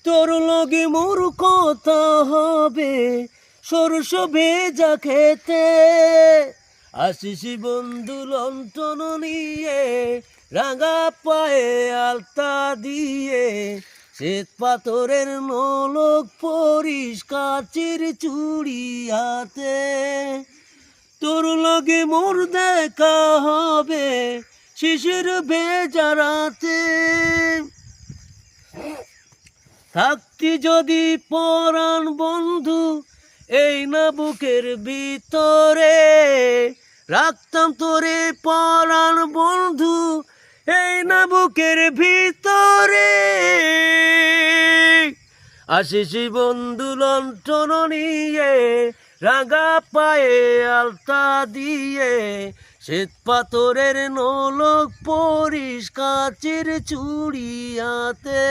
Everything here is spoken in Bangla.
তোর লগে মোর কথা হবে সরষ ভেজা খেতে। আসিস বন্ধু লণ্ঠন নিয়ে, রাঙা পায়ে আলতা দিয়ে, শ্বেত পাথরের নলক পরিস কাচের চুড়ি হাতে। তোর লগে মোর দেখা হবে শিশির ভেজা রাতে। থাকতি যদি পরাণ বন্ধু এই না বুকের ভিতরে, রাখতাম তোরে পরাণ বন্ধু এই না বুকের ভিতরে। আসিস বন্ধু লণ্ঠন নিয়ে, রাঙা পায়ে আলতা দিয়ে, শ্বেত পাথরের নলক পরিস কাচের চুড়ি হাতে।